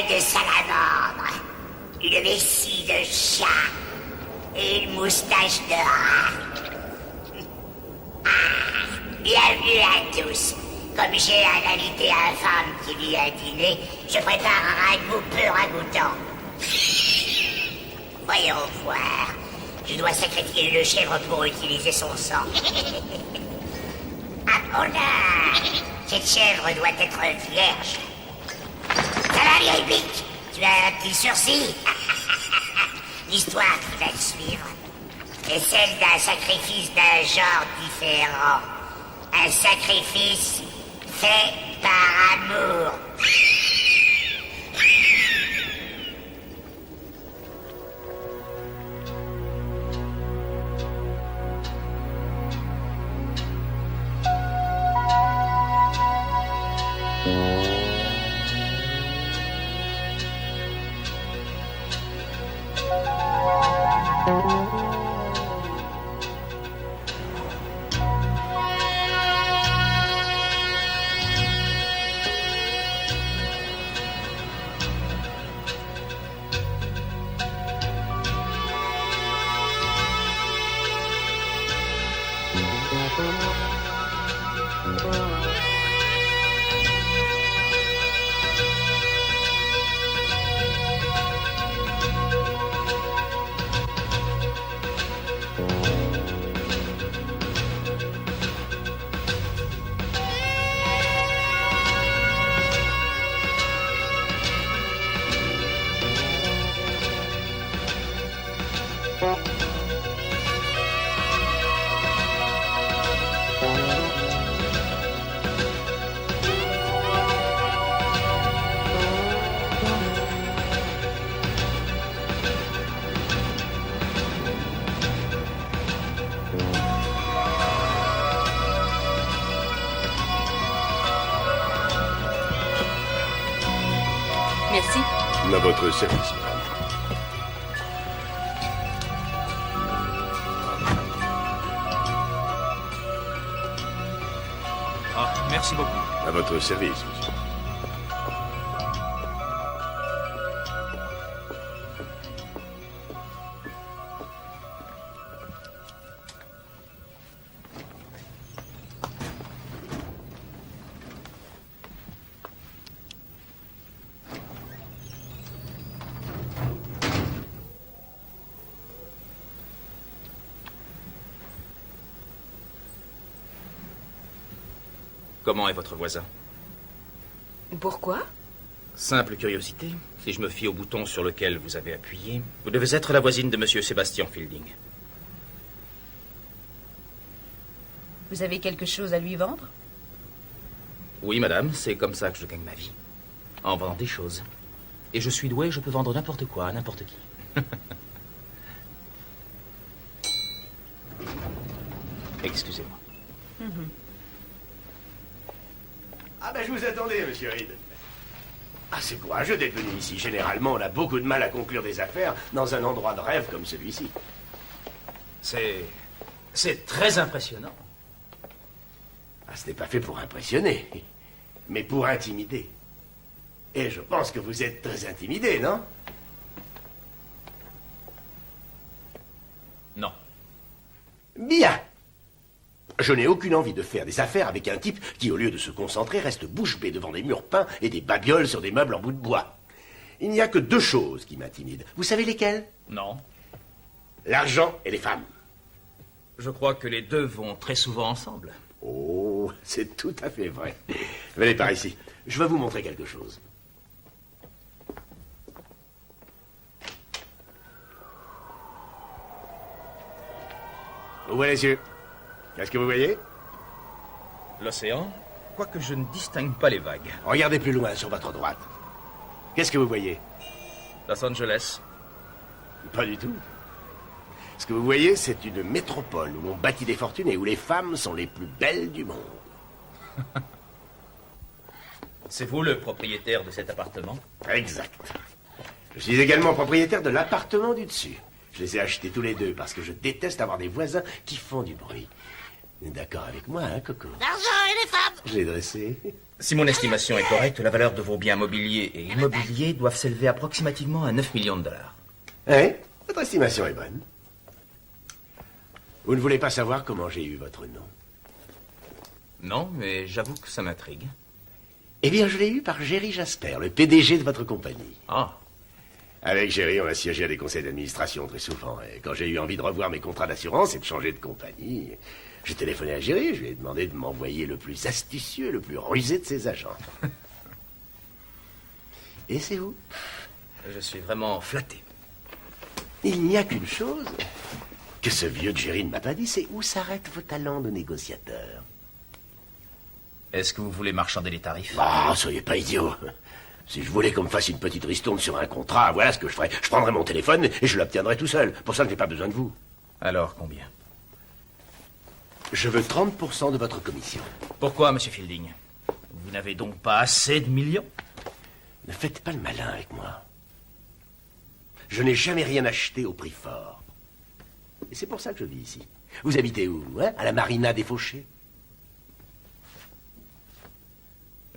de salamandre, une vessie de chat et une moustache de rat. Bienvenue à tous. Comme j'ai un invité infâme qui vient à dîner, je prépare un ragoût peu ragoûtant. Voyons voir. Je dois sacrifier une chèvre pour utiliser son sang. À honneur! Cette chèvre doit être vierge. Ça va, vieille bique? Tu as un petit sursis? L'histoire qui va suivre est celle d'un sacrifice d'un genre différent. Un sacrifice fait par amour. Merci. À votre service, madame. Ah, merci beaucoup. À votre service, monsieur. Comment est votre voisin? Pourquoi? Simple curiosité. Si je me fie au bouton sur lequel vous avez appuyé, vous devez être la voisine de Monsieur Sébastien Fielding. Vous avez quelque chose à lui vendre? Oui, madame, c'est comme ça que je gagne ma vie. En vendant des choses. Et je suis doué, je peux vendre n'importe quoi à n'importe qui. Excusez-moi. Ah ben je vous attendais, monsieur Reed. Ah, c'est courageux d'être venu ici. Généralement, on a beaucoup de mal à conclure des affaires dans un endroit de rêve comme celui-ci. C'est très impressionnant. Ah, ce n'est pas fait pour impressionner, mais pour intimider. Et je pense que vous êtes très intimidé, non? Non. Bien. Je n'ai aucune envie de faire des affaires avec un type qui, au lieu de se concentrer, reste bouche bée devant des murs peints et des babioles sur des meubles en bout de bois. Il n'y a que deux choses qui m'intimident. Vous savez lesquelles? Non. L'argent et les femmes. Je crois que les deux vont très souvent ensemble. Oh, c'est tout à fait vrai. Venez par ici. Je vais vous montrer quelque chose. Ouvrez les yeux. Qu'est-ce que vous voyez? L'océan, quoique je ne distingue pas les vagues. Regardez plus loin, sur votre droite. Qu'est-ce que vous voyez? Los Angeles. Pas du tout. Ce que vous voyez, c'est une métropole où on bâtit des fortunes et où les femmes sont les plus belles du monde. C'est vous le propriétaire de cet appartement? Exact. Je suis également propriétaire de l'appartement du dessus. Je les ai achetés tous les deux parce que je déteste avoir des voisins qui font du bruit. D'accord avec moi, hein, Coco? L'argent et les femmes. Je l'ai dressé. Si mon estimation est correcte, la valeur de vos biens mobiliers et immobiliers doivent s'élever approximativement à 9 millions de dollars. Oui, votre estimation est bonne. Vous ne voulez pas savoir comment j'ai eu votre nom? Non, mais j'avoue que ça m'intrigue. Eh bien, je l'ai eu par Jerry Jasper, le PDG de votre compagnie. Ah, Avec Jerry, on a siégé à des conseils d'administration très souvent. Et quand j'ai eu envie de revoir mes contrats d'assurance et de changer de compagnie, j'ai téléphoné à Jerry. Je lui ai demandé de m'envoyer le plus astucieux, le plus rusé de ses agents. Et c'est vous? je suis vraiment flatté. Il n'y a qu'une chose que ce vieux Jerry ne m'a pas dit, c'est où s'arrêtent vos talents de négociateur. Est-ce que vous voulez marchander les tarifs? Ah, soyez pas idiot. Si je voulais qu'on me fasse une petite ristourne sur un contrat, voilà ce que je ferais. Je prendrais mon téléphone et je l'obtiendrais tout seul. Pour ça, je n'ai pas besoin de vous. Alors, combien? Je veux 30% de votre commission. Pourquoi, monsieur Fielding? Vous n'avez donc pas assez de millions? Ne faites pas le malin avec moi. Je n'ai jamais rien acheté au prix fort. Et c'est pour ça que je vis ici. Vous habitez où, hein? À la Marina des Fauchés?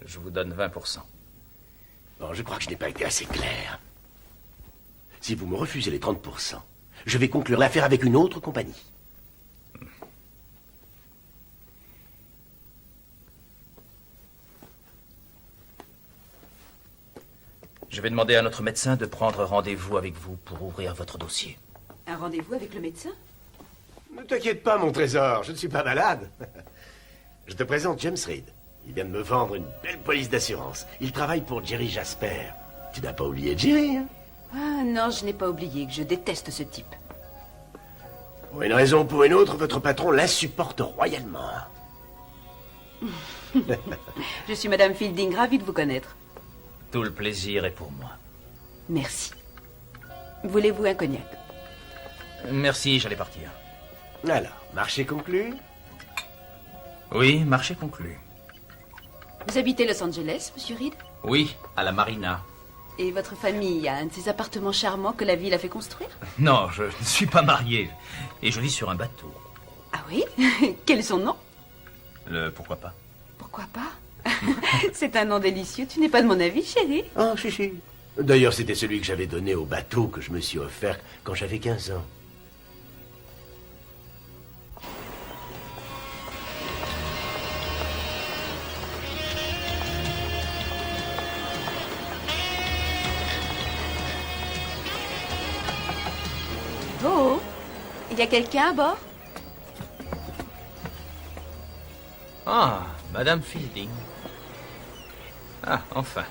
Je vous donne 20%. Bon, je crois que je n'ai pas été assez clair. Si vous me refusez les 30%, je vais conclure l'affaire avec une autre compagnie. Je vais demander à notre médecin de prendre rendez-vous avec vous pour ouvrir votre dossier. Un rendez-vous avec le médecin? Ne t'inquiète pas, mon trésor, je ne suis pas malade. Je te présente James Reed. Il vient de me vendre une belle police d'assurance. Il travaille pour Jerry Jasper. Tu n'as pas oublié Jerry, hein? Ah non, je n'ai pas oublié que je déteste ce type. Pour une raison ou pour une autre, votre patron l'insupporte royalement. Je suis Madame Fielding, ravie de vous connaître. Tout le plaisir est pour moi. Merci. Voulez-vous un cognac? Merci, j'allais partir. Alors, marché conclu? Oui, marché conclu. Vous habitez Los Angeles, Monsieur Reed? Oui, à la Marina. Et votre famille a un de ces appartements charmants que la ville a fait construire? Non, je ne suis pas marié. Et je vis sur un bateau. Ah oui? Quel est son nom? Pourquoi pas? Pourquoi pas? C'est un nom délicieux. Tu n'es pas de mon avis, chérie? Oh, si. D'ailleurs, c'était celui que j'avais donné au bateau que je me suis offert quand j'avais 15 ans. Oh, il y a quelqu'un à bord? Ah, Madame Fielding. Ah, enfin.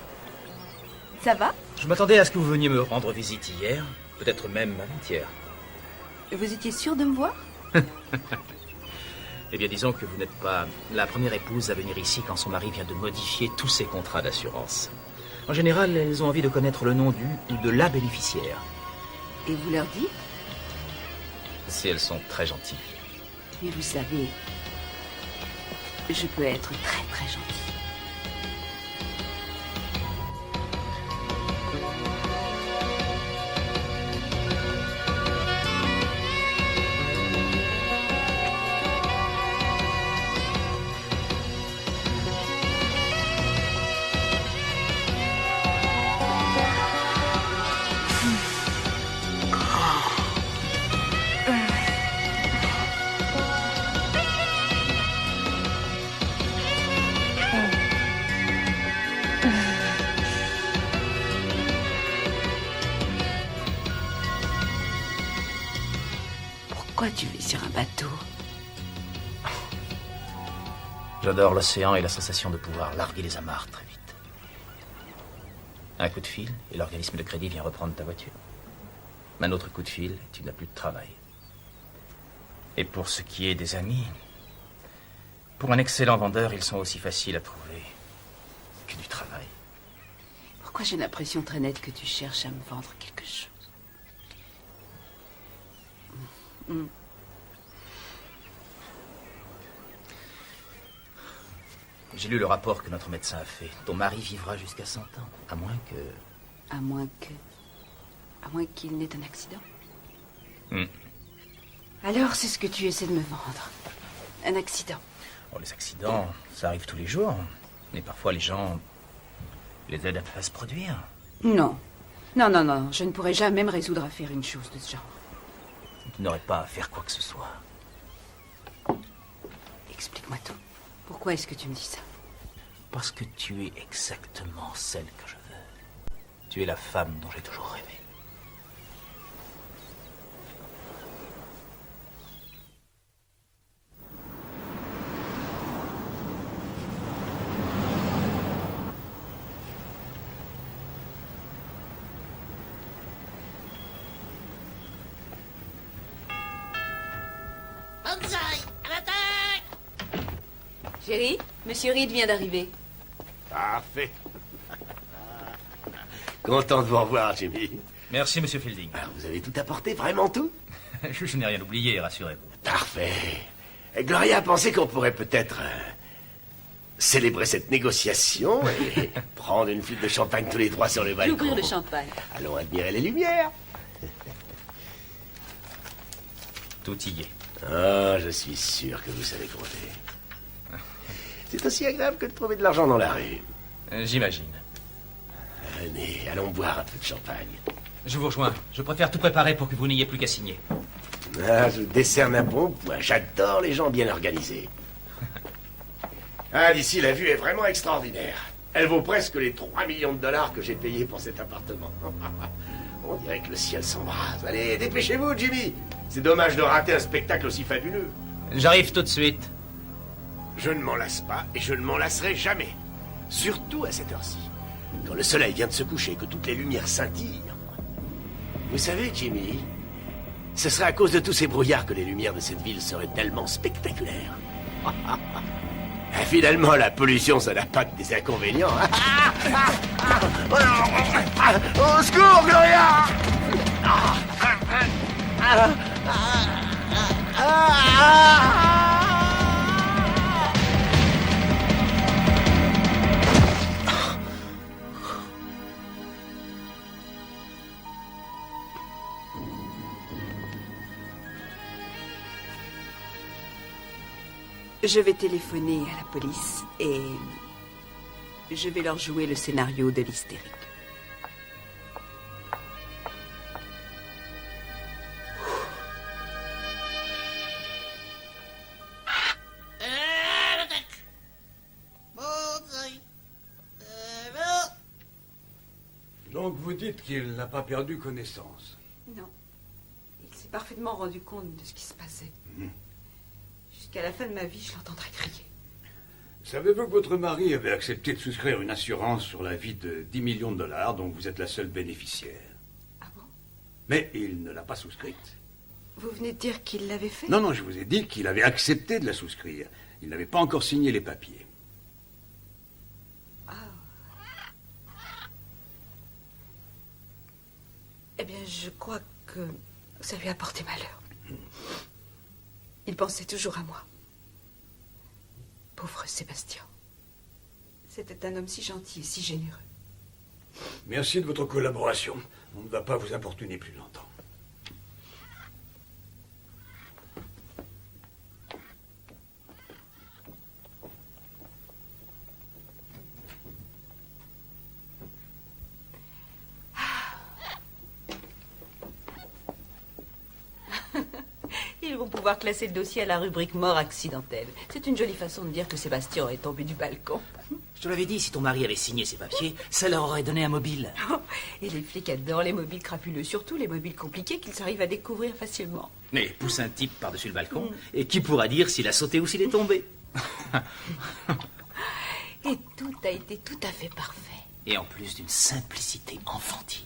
Ça va? Je m'attendais à ce que vous veniez me rendre visite hier, peut-être même avant-hier. Vous étiez sûre de me voir? Eh bien, disons que vous n'êtes pas la première épouse à venir ici quand son mari vient de modifier tous ses contrats d'assurance. En général, elles ont envie de connaître le nom du ou de la bénéficiaire. Et vous leur dites? Si elles sont très gentilles. Mais vous savez, je peux être très très gentille. Pourquoi tu vis sur un bateau? J'adore l'océan et la sensation de pouvoir larguer les amarres très vite. Un coup de fil et l'organisme de crédit vient reprendre ta voiture. Un autre coup de fil et tu n'as plus de travail. Et pour ce qui est des amis, pour un excellent vendeur, ils sont aussi faciles à trouver que du travail. Pourquoi j'ai l'impression très nette que tu cherches à me vendre quelque chose? J'ai lu le rapport que notre médecin a fait. Ton mari vivra jusqu'à 100 ans, à moins que... À moins qu'il n'ait un accident. Alors, c'est ce que tu essaies de me vendre. Un accident. Oh, les accidents, ça arrive tous les jours. Mais parfois, les gens les aident à se produire. Non. Non, non, non. Je ne pourrais jamais me résoudre à faire une chose de ce genre. Tu n'aurais pas à faire quoi que ce soit. Explique-moi tout. Pourquoi est-ce que tu me dis ça? Parce que tu es exactement celle que je veux. Tu es la femme dont j'ai toujours rêvé. Chérie, Monsieur Reed vient d'arriver. Parfait. Content de vous revoir, Jimmy. Merci, monsieur Fielding. Alors, vous avez tout apporté, vraiment tout? Je n'ai rien oublié, rassurez-vous. Parfait. Et Gloria a pensé qu'on pourrait peut-être célébrer cette négociation et prendre une flûte de champagne tous les trois sur le balcon. J'ouvrir le champagne. Allons admirer les lumières. Tout y est. Ah, je suis sûr que vous savez compter. C'est aussi agréable que de trouver de l'argent dans la rue. J'imagine. Venez, allons boire un peu de champagne. Je vous rejoins. Je préfère tout préparer pour que vous n'ayez plus qu'à signer. Ah, je vous décerne un bon point. J'adore les gens bien organisés. Ah, d'ici, la vue est vraiment extraordinaire. Elle vaut presque les 3 millions de dollars que j'ai payés pour cet appartement. On dirait que le ciel s'embrase. Allez, dépêchez-vous, Jimmy. C'est dommage de rater un spectacle aussi fabuleux. J'arrive tout de suite. Je ne m'en lasse pas et je ne m'en lasserai jamais. Surtout à cette heure-ci. Quand le soleil vient de se coucher et que toutes les lumières scintillent. Vous savez, Jimmy, ce serait à cause de tous ces brouillards que les lumières de cette ville seraient tellement spectaculaires. Et finalement, la pollution, ça n'a pas que des inconvénients. Au secours, Gloria! Je vais téléphoner à la police et je vais leur jouer le scénario de l'hystérique. Donc vous dites qu'il n'a pas perdu connaissance. Non. Il s'est parfaitement rendu compte de ce qui se passait. Jusqu'à la fin de ma vie, je l'entendrai crier. Savez-vous que votre mari avait accepté de souscrire une assurance sur la vie de 10 millions de dollars dont vous êtes la seule bénéficiaire? Ah bon? Mais il ne l'a pas souscrite. Vous venez de dire qu'il l'avait fait? Non, je vous ai dit qu'il avait accepté de la souscrire. Il n'avait pas encore signé les papiers. Eh bien, je crois que ça lui a porté malheur. Il pensait toujours à moi. Pauvre Sébastien. C'était un homme si gentil et si généreux. Merci de votre collaboration. On ne va pas vous importuner plus longtemps. Ils vont pouvoir classer le dossier à la rubrique mort accidentelle. C'est une jolie façon de dire que Sébastien est tombé du balcon. Je te l'avais dit, si ton mari avait signé ses papiers, ça leur aurait donné un mobile. Oh, et les flics adorent les mobiles crapuleux, surtout les mobiles compliqués qu'ils arrivent à découvrir facilement. Mais pousse un type par-dessus le balcon, et qui pourra dire s'il a sauté ou s'il est tombé? Et tout a été tout à fait parfait. Et en plus d'une simplicité enfantine.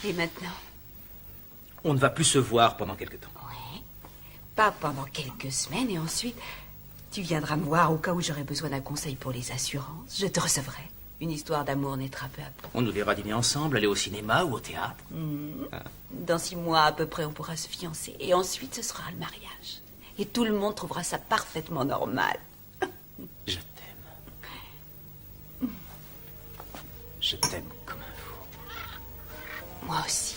Et maintenant? On ne va plus se voir pendant quelque temps. Oui. Pas pendant quelques semaines, et ensuite, tu viendras me voir au cas où j'aurai besoin d'un conseil pour les assurances. Je te recevrai. Une histoire d'amour naîtra peu à peu. On nous verra dîner ensemble, aller au cinéma ou au théâtre. Dans 6 mois à peu près, on pourra se fiancer. Et ensuite, ce sera le mariage. Et tout le monde trouvera ça parfaitement normal. Je t'aime. Je t'aime comme un fou. Moi aussi.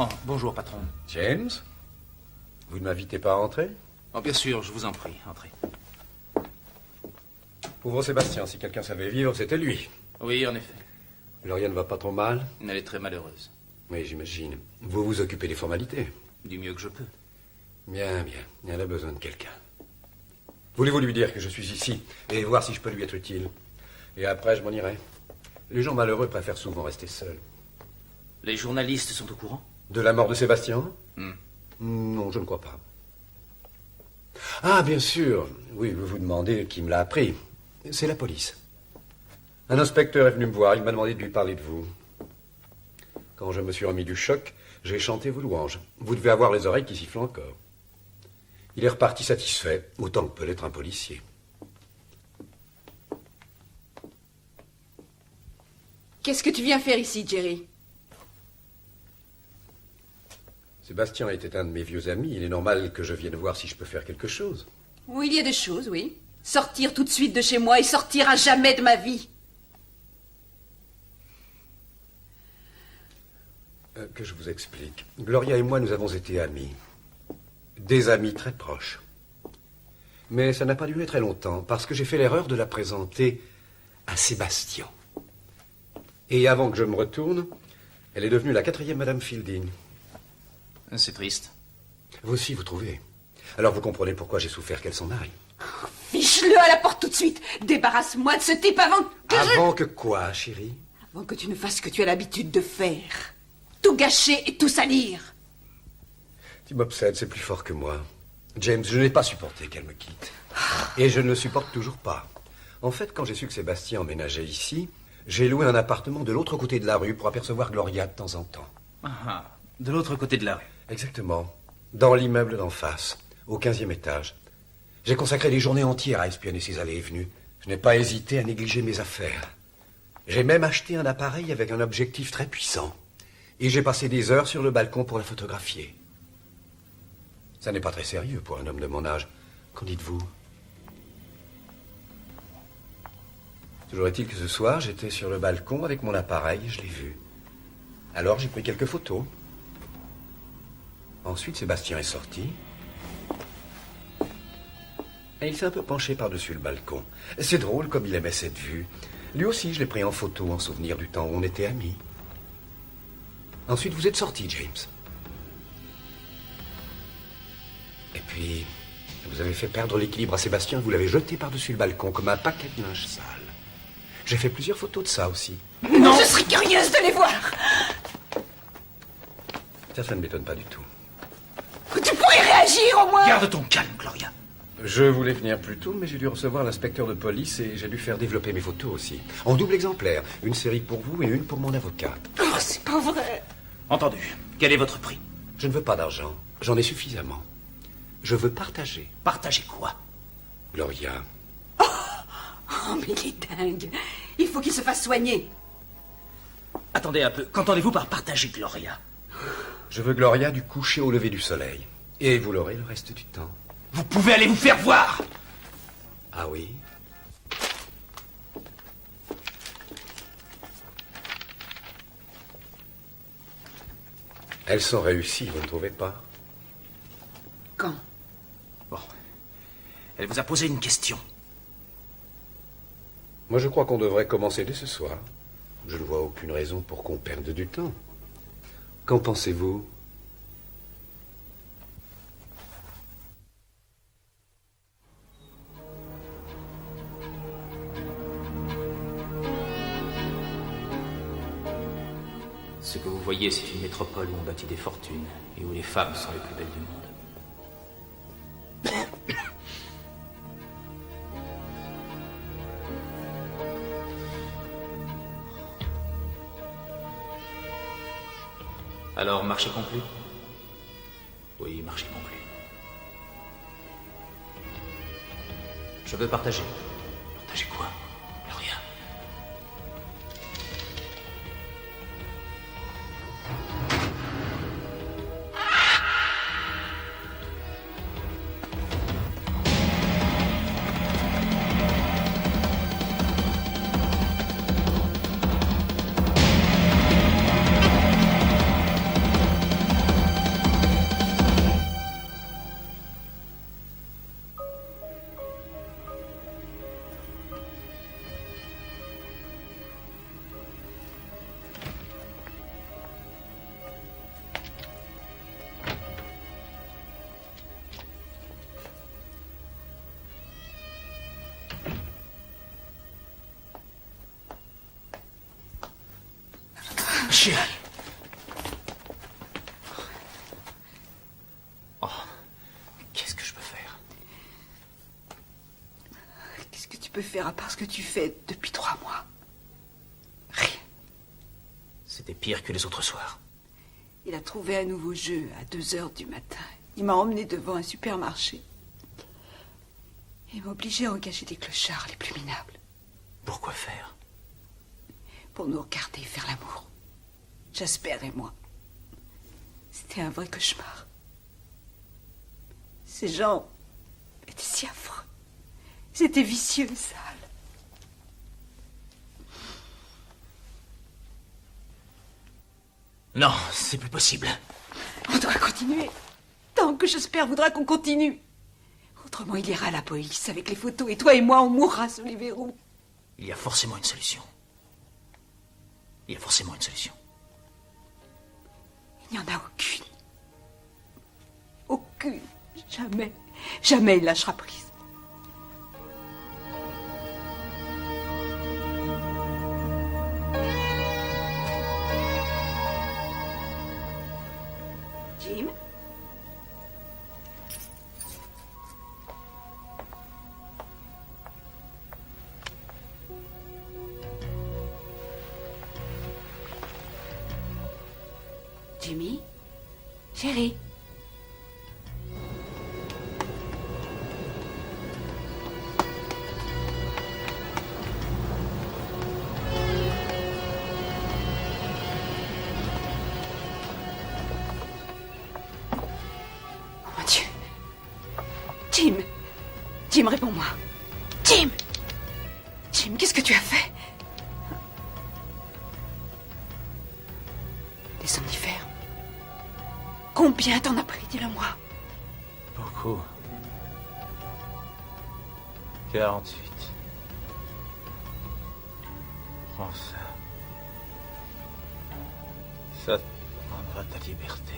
Oh, bonjour, patron. James, vous ne m'invitez pas à entrer? Oh, bien sûr, je vous en prie, entrez. Pauvre Sébastien, si quelqu'un savait vivre, c'était lui. Oui, en effet. Gloria ne va pas trop mal? Elle est très malheureuse. Oui, j'imagine. Vous vous occupez des formalités? Du mieux que je peux. Bien, bien. Elle a besoin de quelqu'un. Voulez-vous lui dire que je suis ici et voir si je peux lui être utile? Et après, je m'en irai. Les gens malheureux préfèrent souvent rester seuls. Les journalistes sont au courant? De la mort de Sébastien? Non, je ne crois pas. Ah, bien sûr. Oui, vous vous demandez qui me l'a appris. C'est la police. Un inspecteur est venu me voir. Il m'a demandé de lui parler de vous. Quand je me suis remis du choc, j'ai chanté vos louanges. Vous devez avoir les oreilles qui sifflent encore. Il est reparti satisfait, autant que peut l'être un policier. Qu'est-ce que tu viens faire ici, Jerry? Sébastien était un de mes vieux amis. Il est normal que je vienne voir si je peux faire quelque chose. Oui, il y a des choses, oui. Sortir tout de suite de chez moi et sortir à jamais de ma vie. Que je vous explique. Gloria et moi, nous avons été amis. Des amis très proches. Mais ça n'a pas duré très longtemps, parce que j'ai fait l'erreur de la présenter à Sébastien. Et avant que je me retourne, elle est devenue la 4e Madame Fielding. C'est triste. Vous aussi, vous trouvez. Alors vous comprenez pourquoi j'ai souffert qu'elle s'en aille. Fiche-le à la porte tout de suite. Débarrasse-moi de ce type avant que Avant que quoi, chérie? Avant que tu ne fasses ce que tu as l'habitude de faire. Tout gâcher et tout salir. Tu m'obsèdes, c'est plus fort que moi. James, je n'ai pas supporté qu'elle me quitte. Et je ne le supporte toujours pas. En fait, quand j'ai su que Sébastien emménageait ici, j'ai loué un appartement de l'autre côté de la rue pour apercevoir Gloria de temps en temps. Ah, de l'autre côté de la rue. Exactement. Dans l'immeuble d'en face, au 15e étage. J'ai consacré des journées entières à espionner ses allées et venues. Je n'ai pas hésité à négliger mes affaires. J'ai même acheté un appareil avec un objectif très puissant. Et j'ai passé des heures sur le balcon pour la photographier. Ça n'est pas très sérieux pour un homme de mon âge. Qu'en dites-vous? Toujours est-il que ce soir, j'étais sur le balcon avec mon appareil et je l'ai vue. Alors j'ai pris quelques photos. Ensuite, Sébastien est sorti. Et il s'est un peu penché par-dessus le balcon. C'est drôle comme il aimait cette vue. Lui aussi, je l'ai pris en photo en souvenir du temps où on était amis. Ensuite, vous êtes sorti, James. Et puis, vous avez fait perdre l'équilibre à Sébastien. Vous l'avez jeté par-dessus le balcon comme un paquet de linge sale. J'ai fait plusieurs photos de ça aussi. Non, je serais curieuse de les voir. Ça ne m'étonne pas du tout. Tu pourrais réagir au moins. Garde ton calme, Gloria. Je voulais venir plus tôt, mais j'ai dû recevoir l'inspecteur de police et j'ai dû faire développer mes photos aussi. En double exemplaire. Une série pour vous et une pour mon avocat. Oh, c'est pas vrai. Entendu. Quel est votre prix? Je ne veux pas d'argent. J'en ai suffisamment. Je veux partager. Partagez quoi? Gloria. Oh, mais il est dingue. Il faut qu'il se fasse soigner. Attendez un peu. Qu'entendez-vous par partager, Gloria? Je veux Gloria du coucher au lever du soleil. Et vous l'aurez le reste du temps. Vous pouvez aller vous faire voir! Ah oui? Elles sont réussies, vous ne trouvez pas? Quand? Bon. Elle vous a posé une question. Moi, je crois qu'on devrait commencer dès ce soir. Je ne vois aucune raison pour qu'on perde du temps. Qu'en pensez-vous? Ce que vous voyez, c'est une métropole où on bâtit des fortunes et où les femmes sont les plus belles du monde. Alors, marché conclu? Oui, marché conclu. Je veux partager. Partager quoi, Gloria? Chérie. Oh, qu'est-ce que je peux faire? Qu'est-ce que tu peux faire à part ce que tu fais depuis 3 mois? Rien. C'était pire que les autres soirs. Il a trouvé un nouveau jeu à 2 heures du matin. Il m'a emmené devant un supermarché. Il m'a obligé à engager des clochards les plus minables. Pourquoi faire? Pour nous regarder faire l'amour. Jasper et moi. C'était un vrai cauchemar. Ces gens étaient si affreux. Ils étaient vicieux et sales. Non, c'est plus possible. On doit continuer. Tant que Jasper voudra qu'on continue. Autrement, il ira à la police avec les photos et toi et moi, on mourra sous les verrous. Il y a forcément une solution. Il y a forcément une solution. Il n'y en a aucune. Aucune. Jamais. Jamais il lâchera prise. Jim? Jimmy? Chérie? Oh mon Dieu. Jim! Jim, réponds-moi. Jim! Jim, qu'est-ce que tu as fait? Des somnifères. Combien t'en as pris, dis-le-moi. Beaucoup. 48. Prends ça. Ça te prendra ta liberté.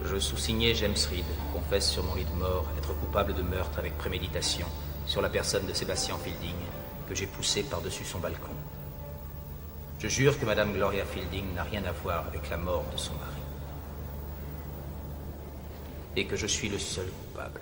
Je sous-signais James Reed, confesse sur mon lit de mort être coupable de meurtre avec préméditation sur la personne de Sébastien Fielding, que j'ai poussé par-dessus son balcon. Je jure que Madame Gloria Fielding n'a rien à voir avec la mort de son mari. Et que je suis le seul coupable.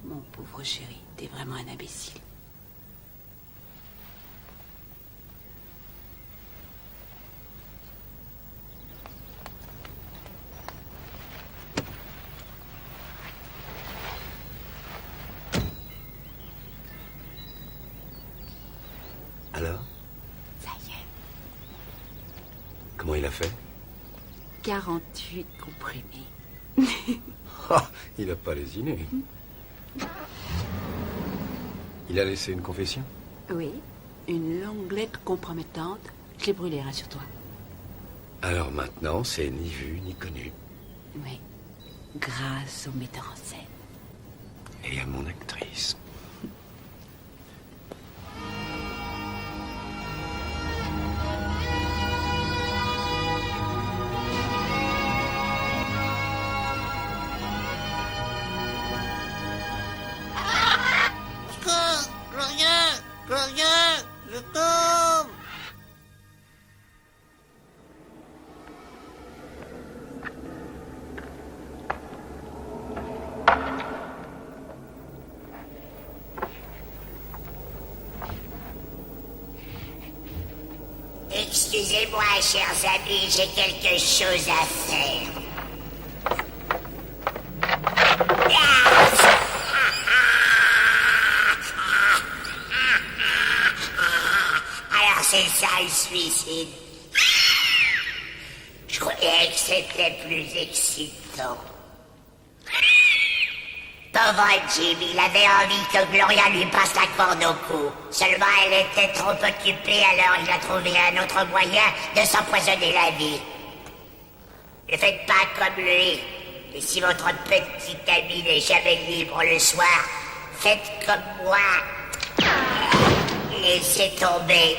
Mon pauvre chéri, t'es vraiment un imbécile. Alors? Ça y est. Comment il a fait? 48 comprimés. Ah, il n'a pas lésiné. Il a laissé une confession? Oui, une longue lettre compromettante. Je l'ai brûlée, rassure-toi. Alors maintenant, c'est ni vu ni connu. Oui, grâce au metteur en scène. Et à mon actrice. Gloria, je tombe. Excusez-moi, chers amis, j'ai quelque chose à faire. Alors c'est ça le suicide. Je croyais que c'était plus excitant. Pauvre Jim, il avait envie que Gloria lui passe la corde au cou. Seulement elle était trop occupée, alors il a trouvé un autre moyen de s'empoisonner la vie. Ne faites pas comme lui. Et si votre petit ami n'est jamais libre le soir, faites comme moi. Laissez tomber.